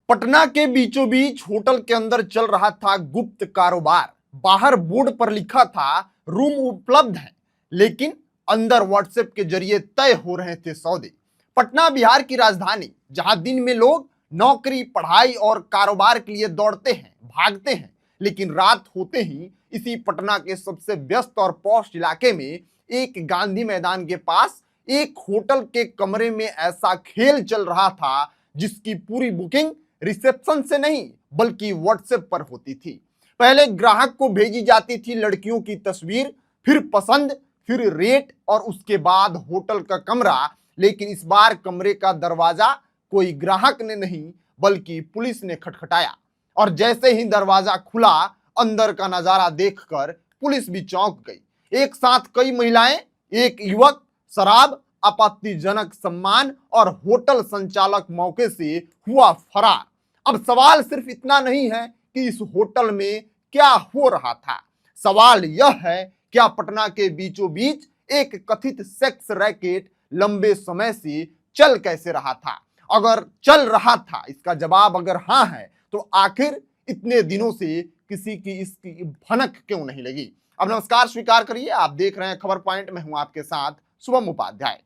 पटना के बीचों बीच होटल के अंदर चल रहा था गुप्त कारोबार। बाहर बोर्ड पर लिखा था रूम उपलब्ध है, लेकिन अंदर व्हाट्सएप के जरिए तय हो रहे थे सौदे। पटना बिहार की राजधानी, जहां दिन में लोग नौकरी, पढ़ाई और कारोबार के लिए दौड़ते हैं, भागते हैं, लेकिन रात होते ही इसी पटना के सबसे व्यस्त और पॉश इलाके में एक गांधी मैदान के पास एक होटल के कमरे में ऐसा खेल चल रहा था जिसकी पूरी बुकिंग रिसेप्शन से नहीं बल्कि व्हाट्सएप पर होती थी। पहले ग्राहक को भेजी जाती थी लड़कियों की तस्वीर, फिर पसंद, फिर रेट और उसके बाद होटल का कमरा। लेकिन इस बार कमरे का दरवाजा कोई ग्राहक ने नहीं बल्कि पुलिस ने खटखटाया, और जैसे ही दरवाजा खुला, अंदर का नजारा देखकर पुलिस भी चौंक गई। एक साथ कई महिलाएं, एक युवक, शराब, आपत्तिजनक सम्मान और होटल संचालक मौके से हुआ फरार। अब सवाल सिर्फ इतना नहीं है कि इस होटल में क्या हो रहा था, सवाल यह है क्या पटना के बीचों बीच एक कथित सेक्स रैकेट लंबे समय से चल कैसे रहा था। अगर चल रहा था इसका जवाब अगर हां है, तो आखिर इतने दिनों से किसी की इसकी भनक क्यों नहीं लगी। अब नमस्कार स्वीकार करिए, आप देख रहे हैं खबर पॉइंट में, हूं आपके साथ शुभम उपाध्याय।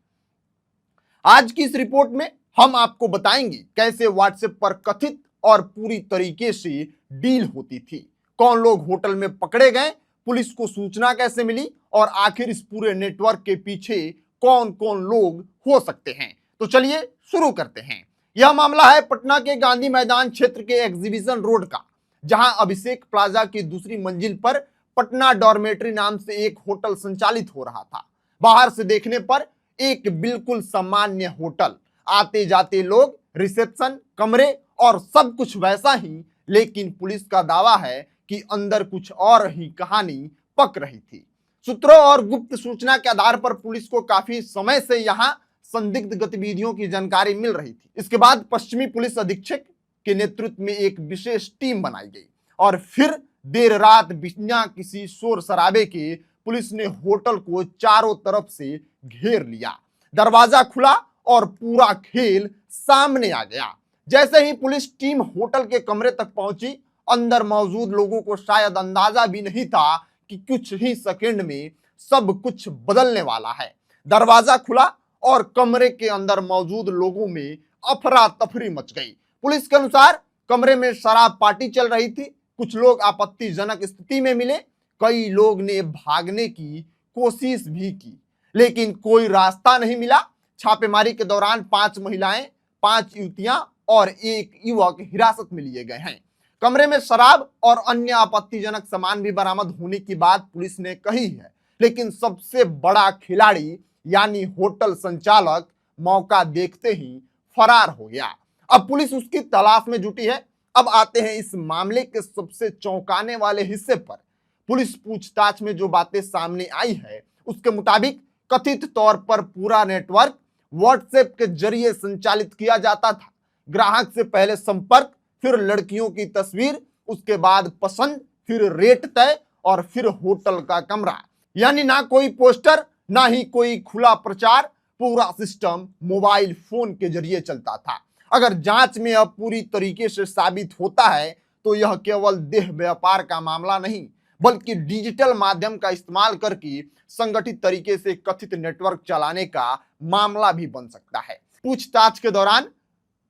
आज की इस रिपोर्ट में हम आपको बताएंगे कैसे व्हाट्सएप पर कथित और पूरी तरीके से डील होती थी, कौन लोग होटल में पकड़े गए, पुलिस को सूचना कैसे मिली और आखिर इस पूरे नेटवर्क के पीछे कौन कौन लोग हो सकते हैं। तो चलिए शुरू करते हैं। यह मामला है पटना के गांधी मैदान क्षेत्र के एग्जीबिशन रोड का, जहां अभिषेक प्लाजा की दूसरी मंजिल पर पटना डॉर्मेट्री नाम से एक होटल संचालित हो रहा था। बाहर से देखने पर एक बिल्कुल सामान्य होटल, आते जाते लोग, रिसेप्शन, कमरे और सब कुछ वैसा ही, लेकिन पुलिस का दावा है कि अंदर कुछ और ही कहानी पक रही थी। सूत्रों और गुप्त सूचना के आधार पर पुलिस को काफी समय से यहां संदिग्ध गतिविधियों की जानकारी मिल रही थी। इसके बाद पश्चिमी पुलिस अधीक्षक के नेतृत्व में एक विशेष टीम बनाई गई और फिर देर रात बिना किसी शोर शराबे के पुलिस ने होटल को चारों तरफ से घेर लिया। दरवाजा खुला और पूरा खेल सामने आ गया। जैसे ही पुलिस टीम होटल के कमरे तक पहुंची, अंदर मौजूद लोगों को शायद अंदाजा भी नहीं था कि कुछ ही सेकंड में सब कुछ बदलने वाला है। दरवाजा खुला और कमरे के अंदर मौजूद लोगों में अफरा तफरी मच गई। पुलिस के अनुसार कमरे में शराब पार्टी चल रही थी। कुछ लोग आपत्तिजनक स्थिति में मिले, कई लोग ने भागने की कोशिश भी की, लेकिन कोई रास्ता नहीं मिला। छापेमारी के दौरान 5 महिलाएं, 5 युवतियां और एक युवक हिरासत में लिए गए हैं। कमरे में शराब और अन्य आपत्तिजनक सामान भी बरामद होने की बात पुलिस ने कही है, लेकिन सबसे बड़ा खिलाड़ी यानी होटल संचालक मौका देखते ही फरार हो गया। अब पुलिस उसकी तलाश में जुटी है। अब आते हैं इस मामले के सबसे चौंकाने वाले हिस्से पर। पुलिस पूछताछ में जो बातें सामने आई है उसके मुताबिक कथित तौर पर पूरा नेटवर्क व्हाट्सएप के जरिए संचालित किया जाता था। ग्राहक से पहले संपर्क, फिर लड़कियों की तस्वीर, उसके बाद पसंद, फिर रेट तय और फिर होटल का कमरा। यानी ना कोई पोस्टर, ना ही कोई खुला प्रचार, पूरा सिस्टम मोबाइल फोन के जरिए चलता था। अगर जांच में अब पूरी तरीके से साबित होता है तो यह केवल देह व्यापार का मामला नहीं बल्कि डिजिटल माध्यम का इस्तेमाल करके संगठित तरीके से कथित नेटवर्क चलाने का मामला भी बन सकता है। पूछताछ के दौरान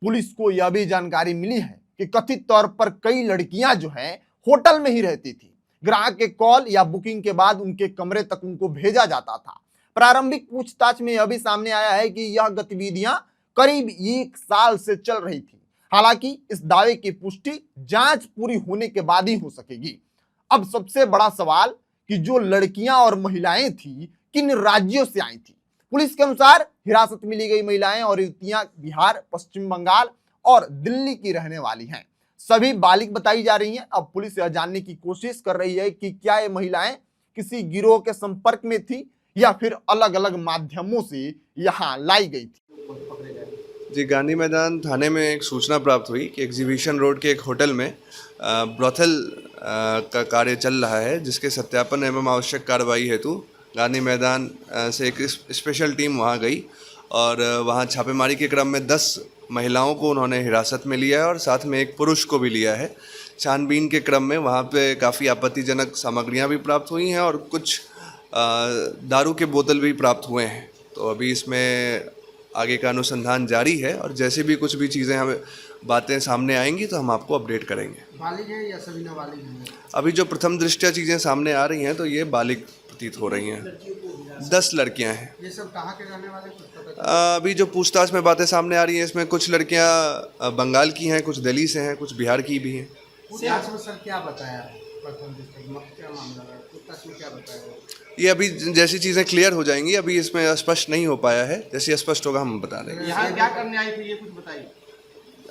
पुलिस को यह भी जानकारी मिली है कि कथित तौर पर कई लड़कियां जो हैं होटल में ही रहती थी। ग्राहक के कॉल या बुकिंग के बाद उनके कमरे तक उनको भेजा जाता था। प्रारंभिक पूछताछ में यह भी सामने आया है कि यह गतिविधियां करीब 1 साल से चल रही थी। हालांकि इस दावे की पुष्टि जांच पूरी होने के बाद ही हो सकेगी। अब सबसे बड़ा सवाल कि जो लड़कियां और महिलाएं थी किन राज्यों से आई थी। पुलिस के अनुसार हिरासत में ली गई महिलाएं और युवतियां बिहार, पश्चिम बंगाल और दिल्ली की रहने वाली हैं। सभी बालिग बताई जा रही हैं। अब पुलिस यह जानने की कोशिश कर रही है कि क्या ये महिलाएं किसी गिरोह के संपर्क में थी या फिर अलग अलग माध्यमों से यहाँ लाई गई थी। जी, गांधी मैदान थाने में एक सूचना प्राप्त हुई कि एग्जीबिशन रोड के एक होटल में ब्रोथल का कार्य चल रहा है, जिसके सत्यापन एवं आवश्यक कार्रवाई हेतु गांधी मैदान से एक स्पेशल टीम वहां गई और वहां छापेमारी के क्रम में 10 महिलाओं को उन्होंने हिरासत में लिया है और साथ में एक पुरुष को भी लिया है। छानबीन के क्रम में वहाँ पे काफ़ी आपत्तिजनक सामग्रियाँ भी प्राप्त हुई हैं और कुछ दारू के बोतल भी प्राप्त हुए हैं। तो अभी इसमें आगे का अनुसंधान जारी है और जैसे भी कुछ भी चीज़ें हमें बातें सामने आएंगी तो हम आपको अपडेट करेंगे। बालिग है या सभी नाबालिग हैं? अभी जो प्रथम दृष्टया चीज़ें सामने आ रही हैं तो ये बालिग प्रतीत हो रही हैं। 10 लड़कियां हैं। ये सब कहाँ के रहने वाले कुछ पता चला? अभी जो पूछताछ में बातें सामने आ रही हैं इसमें कुछ लड़कियां बंगाल की हैं, कुछ दिल्ली से हैं, कुछ बिहार की भी हैं। जांच में सर क्या बताया प्रथम दृष्टया में क्या मामला है, पूछताछ में क्या बताया? ये अभी जैसी चीज़ें क्लियर हो जाएंगी, अभी इसमें स्पष्ट नहीं हो पाया है, जैसे स्पष्ट होगा हम बता देंगे। यहाँ क्या करने आई थी ये कुछ बताइए।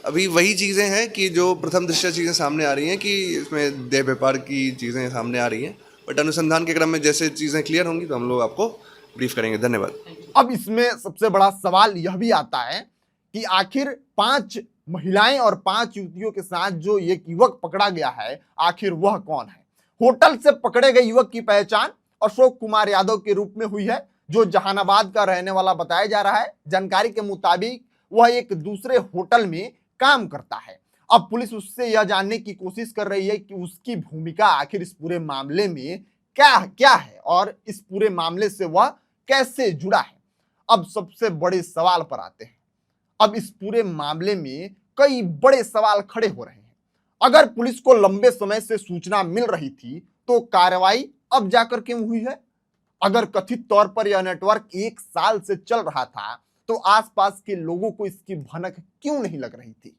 अभी वही चीज़ें हैं कि जो प्रथम दृष्टया चीज़ें सामने आ रही हैं कि इसमें देह व्यापार की चीज़ें सामने आ रही हैं, बट अनुसंधान के क्रम में जैसे चीज़ें क्लियर होंगी तो हम लोग आपको ब्रीफ करेंगे। धन्यवाद। अब इसमें सबसे बड़ा सवाल यह भी आता है कि आखिर 5 महिलाएं और 5 युवतियों के साथ जो एक युवक पकड़ा गया है, आखिर वह कौन है? होटल से पकड़े गए युवक की पहचान अशोक कुमार यादव के रूप में हुई है, जो जहानाबाद का रहने वाला बताया जा रहा है। जानकारी के मुताबिक वह एक दूसरे होटल में काम करता है। अब पुलिस उससे यह जानने की कोशिश कर रही है कि उसकी भूमिका आखिर इस पूरे मामले में क्या है और इस पूरे मामले से वह कैसे जुड़ा है। अब सबसे बड़े सवाल पर आते हैं। अब इस पूरे मामले में कई बड़े सवाल खड़े हो रहे हैं। अगर पुलिस को लंबे समय से सूचना मिल रही थी तो कार्रवाई अब जाकर क्यों हुई है? अगर कथित तौर पर यह नेटवर्क 1 साल से चल रहा था तो आसपास के लोगों को इसकी भनक क्यों नहीं लग रही थी?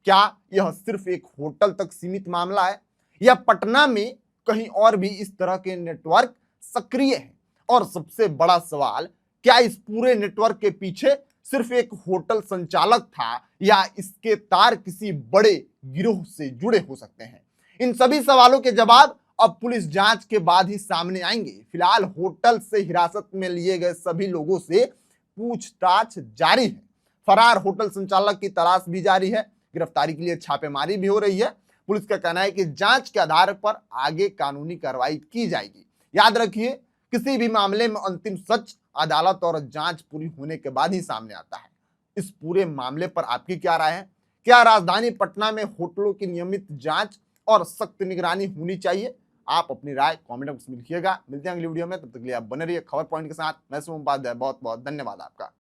क्या यह सिर्फ एक होटल तक सीमित मामला है या पटना में कहीं और भी इस तरह के नेटवर्क सक्रिय हैं? और सबसे बड़ा सवाल, क्या इस पूरे नेटवर्क के पीछे सिर्फ एक होटल संचालक था या इसके तार किसी बड़े गिरोह से जुड़े हो सकते हैं? इन सभी सवालों के जवाब अब पुलिस जांच के बाद ही सामने आएंगे। फिलहाल होटल से हिरासत में लिए गए सभी लोगों से पूछताछ जारी है। फरार होटल संचालक की तलाश भी जारी है। गिरफ्तारी के लिए छापेमारी भी हो रही है। पुलिस का कहना है कि जांच के आधार पर आगे कानूनी कार्रवाई की जाएगी। याद रखिए, किसी भी मामले में अंतिम सच अदालत और जांच पूरी होने के बाद ही सामने आता है। इस पूरे मामले पर आपकी क्या राय है? क्या राजधानी पटना में होटलों की नियमित जांच और सख्त निगरानी होनी चाहिए? आप अपनी राय कमेंट बॉक्स में लिखिएगा। मिलते हैं अगली वीडियो में, तब तक के लिए आप बने रहिए खबर पॉइंट के साथ। मैं सुमन उपाध्याय, बहुत बहुत धन्यवाद आपका।